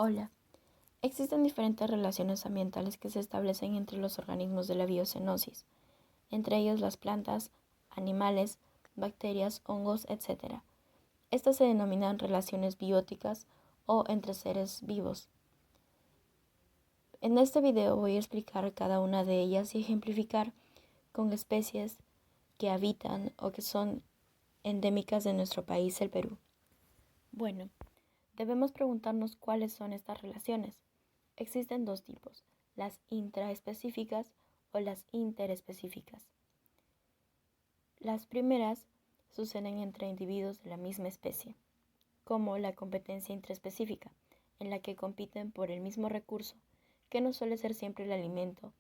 Hola. Existen diferentes relaciones ambientales que se establecen entre los organismos de la biocenosis, entre ellos las plantas, animales, bacterias, hongos, etc. Estas se denominan relaciones bióticas o entre seres vivos. En este video voy a explicar cada una de ellas y ejemplificar con especies que habitan o que son endémicas de nuestro país, el Perú. Bueno, debemos preguntarnos cuáles son estas relaciones. Existen dos tipos, las intraespecíficas o las interespecíficas. Las primeras suceden entre individuos de la misma especie, como la competencia intraespecífica, en la que compiten por el mismo recurso, que no suele ser siempre el alimento,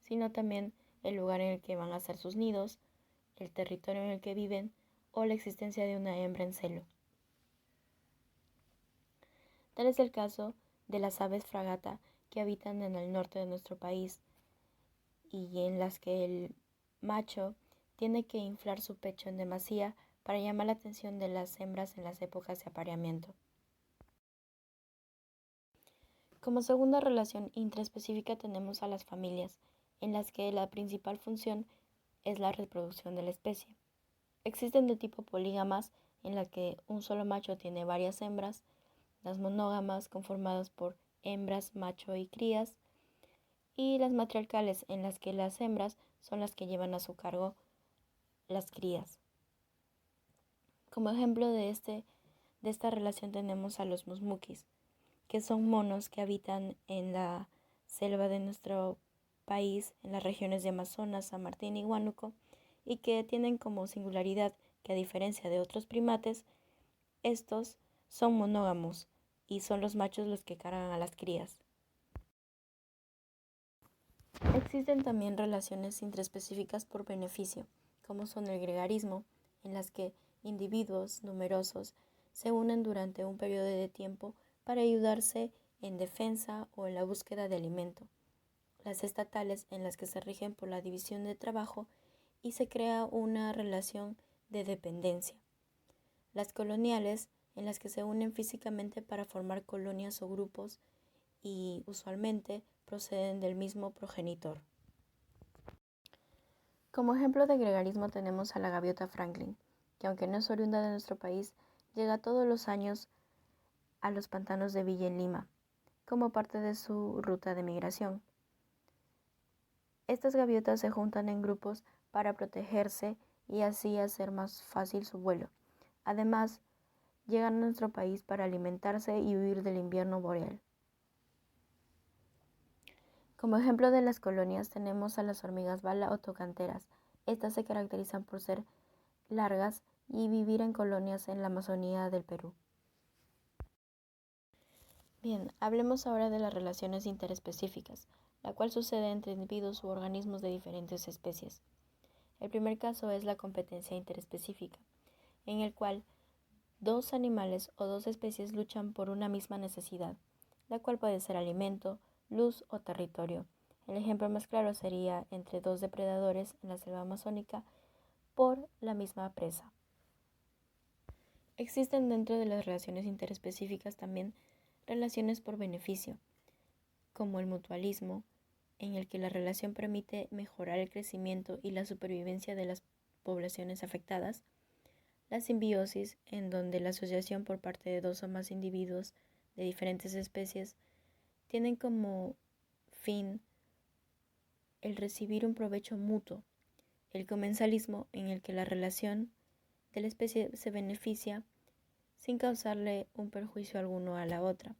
sino también el lugar en el que van a hacer sus nidos, el territorio en el que viven o la existencia de una hembra en celo. Tal es el caso de las aves fragata que habitan en el norte de nuestro país y en las que el macho tiene que inflar su pecho en demasía para llamar la atención de las hembras en las épocas de apareamiento. Como segunda relación intraespecífica tenemos a las familias, en las que la principal función es la reproducción de la especie. Existen de tipo polígamas, en la que un solo macho tiene varias hembras, las monógamas conformadas por hembras, macho y crías, y las matriarcales, en las que las hembras son las que llevan a su cargo las crías. Como ejemplo de esta relación tenemos a los musmukis, que son monos que habitan en la selva de nuestro país, en las regiones de Amazonas, San Martín y Huánuco, y que tienen como singularidad que, a diferencia de otros primates, estos son monógamos y son los machos los que cargan a las crías. Existen también relaciones intraespecíficas por beneficio, como son el gregarismo, en las que individuos numerosos se unen durante un periodo de tiempo para ayudarse en defensa o en la búsqueda de alimento. Las estatales, en las que se rigen por la división de trabajo y se crea una relación de dependencia. Las coloniales, en las que se unen físicamente para formar colonias o grupos y usualmente proceden del mismo progenitor. Como ejemplo de gregarismo tenemos a la gaviota Franklin, que aunque no es oriunda de nuestro país, llega todos los años a los pantanos de Villa en Lima, como parte de su ruta de migración. Estas gaviotas se juntan en grupos para protegerse y así hacer más fácil su vuelo. Además, llegan a nuestro país para alimentarse y huir del invierno boreal. Como ejemplo de las colonias tenemos a las hormigas bala o tocanteras. Estas se caracterizan por ser largas y vivir en colonias en la Amazonía del Perú. Bien, hablemos ahora de las relaciones interespecíficas, la cual sucede entre individuos u organismos de diferentes especies. El primer caso es la competencia interespecífica, en el cual dos animales o dos especies luchan por una misma necesidad, la cual puede ser alimento, luz o territorio. El ejemplo más claro sería entre dos depredadores en la selva amazónica por la misma presa. Existen dentro de las relaciones interespecíficas también relaciones por beneficio, como el mutualismo, en el que la relación permite mejorar el crecimiento y la supervivencia de las poblaciones afectadas, la simbiosis, en donde la asociación por parte de dos o más individuos de diferentes especies tienen como fin el recibir un provecho mutuo, el comensalismo, en el que la relación de la especie se beneficia sin causarle un perjuicio alguno a la otra,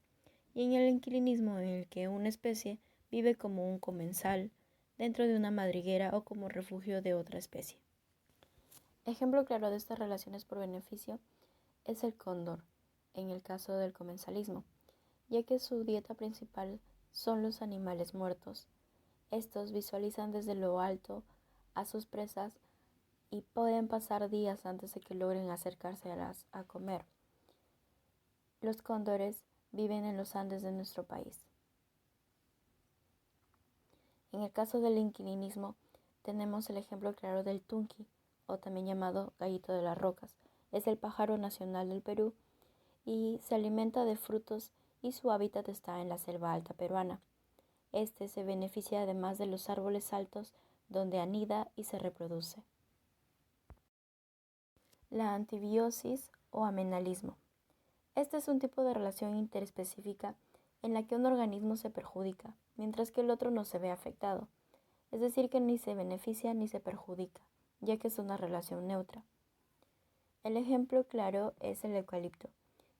y en el inquilinismo, en el que una especie vive como un comensal dentro de una madriguera o como refugio de otra especie. Ejemplo claro de estas relaciones por beneficio es el cóndor, en el caso del comensalismo, ya que su dieta principal son los animales muertos. Estos visualizan desde lo alto a sus presas y pueden pasar días antes de que logren acercárselas a comer. Los cóndores viven en los Andes de nuestro país. En el caso del inquilinismo, tenemos el ejemplo claro del tunqui, o también llamado gallito de las rocas. Es el pájaro nacional del Perú y se alimenta de frutos y su hábitat está en la selva alta peruana. Este se beneficia además de los árboles altos donde anida y se reproduce. La antibiosis o amenalismo. Este es un tipo de relación interespecífica en la que un organismo se perjudica, mientras que el otro no se ve afectado, es decir, que ni se beneficia ni se perjudica, ya que es una relación neutra. El ejemplo claro es el eucalipto,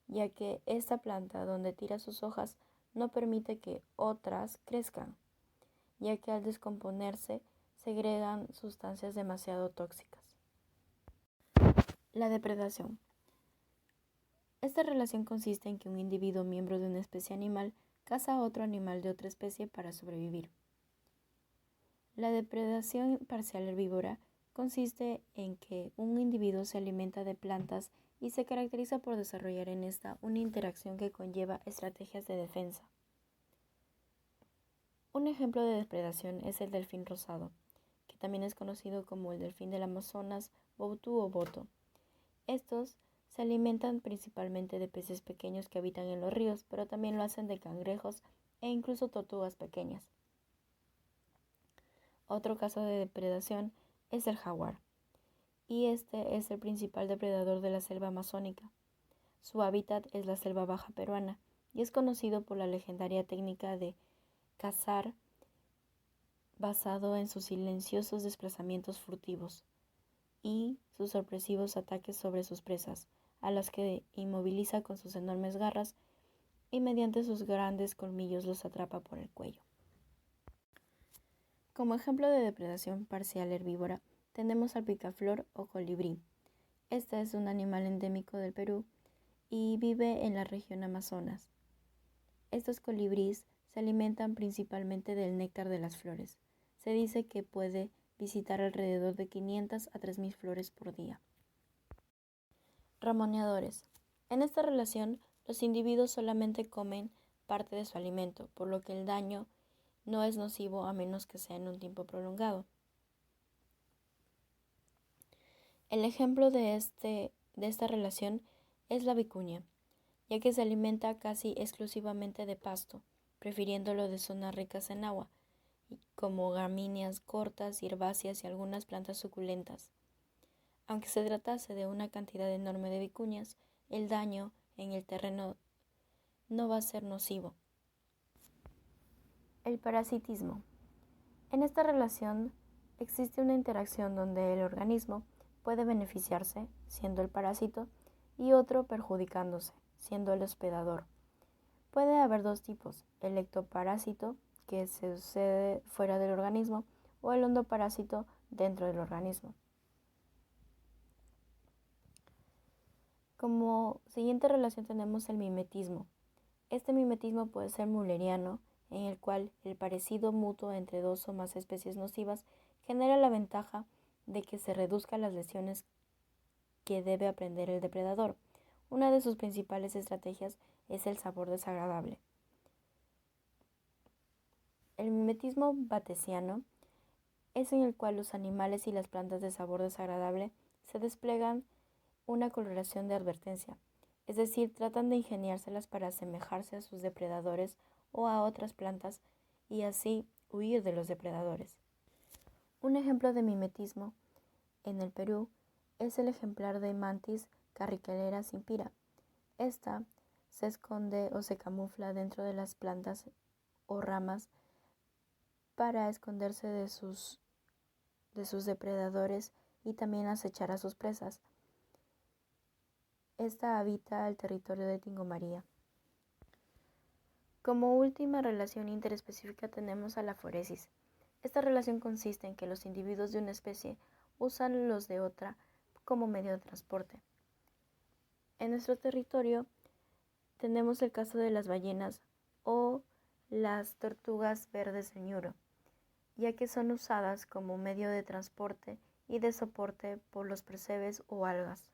ya que esta planta donde tira sus hojas no permite que otras crezcan, ya que al descomponerse segregan sustancias demasiado tóxicas. La depredación. Esta relación consiste en que un individuo miembro de una especie animal caza a otro animal de otra especie para sobrevivir. La depredación parcial herbívora consiste en que un individuo se alimenta de plantas y se caracteriza por desarrollar en esta una interacción que conlleva estrategias de defensa. Un ejemplo de depredación es el delfín rosado, que también es conocido como el delfín del Amazonas, boutú o boto. Estos se alimentan principalmente de peces pequeños que habitan en los ríos, pero también lo hacen de cangrejos e incluso tortugas pequeñas. Otro caso de depredación es el jaguar, y este es el principal depredador de la selva amazónica. Su hábitat es la selva baja peruana y es conocido por la legendaria técnica de cazar basado en sus silenciosos desplazamientos furtivos y sus sorpresivos ataques sobre sus presas, a las que inmoviliza con sus enormes garras y mediante sus grandes colmillos los atrapa por el cuello. Como ejemplo de depredación parcial herbívora, tenemos al picaflor o colibrí. Este es un animal endémico del Perú y vive en la región Amazonas. Estos colibríes se alimentan principalmente del néctar de las flores. Se dice que puede visitar alrededor de 500 a 3000 flores por día. Ramoneadores. En esta relación, los individuos solamente comen parte de su alimento, por lo que el daño no es nocivo a menos que sea en un tiempo prolongado. El ejemplo de esta relación es la vicuña, ya que se alimenta casi exclusivamente de pasto, prefiriéndolo de zonas ricas en agua, como gramíneas cortas, herbáceas y algunas plantas suculentas. Aunque se tratase de una cantidad enorme de vicuñas, el daño en el terreno no va a ser nocivo. El parasitismo. En esta relación existe una interacción donde el organismo puede beneficiarse, siendo el parásito, y otro perjudicándose, siendo el hospedador. Puede haber dos tipos, el ectoparásito, que se sucede fuera del organismo, o el endoparásito dentro del organismo. Como siguiente relación tenemos el mimetismo. Este mimetismo puede ser mülleriano, en el cual el parecido mutuo entre dos o más especies nocivas genera la ventaja de que se reduzcan las lesiones que debe aprender el depredador. Una de sus principales estrategias es el sabor desagradable. El mimetismo batesiano es en el cual los animales y las plantas de sabor desagradable se desplegan una coloración de advertencia, es decir, tratan de ingeniárselas para asemejarse a sus depredadores o a otras plantas y así huir de los depredadores. Un ejemplo de mimetismo en el Perú es el ejemplar de Mantis carriquelera simpira. Esta se esconde o se camufla dentro de las plantas o ramas para esconderse de sus depredadores y también acechar a sus presas. Esta habita el territorio de Tingomaría. Como última relación interespecífica tenemos a la foresis. Esta relación consiste en que los individuos de una especie usan los de otra como medio de transporte. En nuestro territorio tenemos el caso de las ballenas o las tortugas verdes de Ñuro, ya que son usadas como medio de transporte y de soporte por los percebes o algas.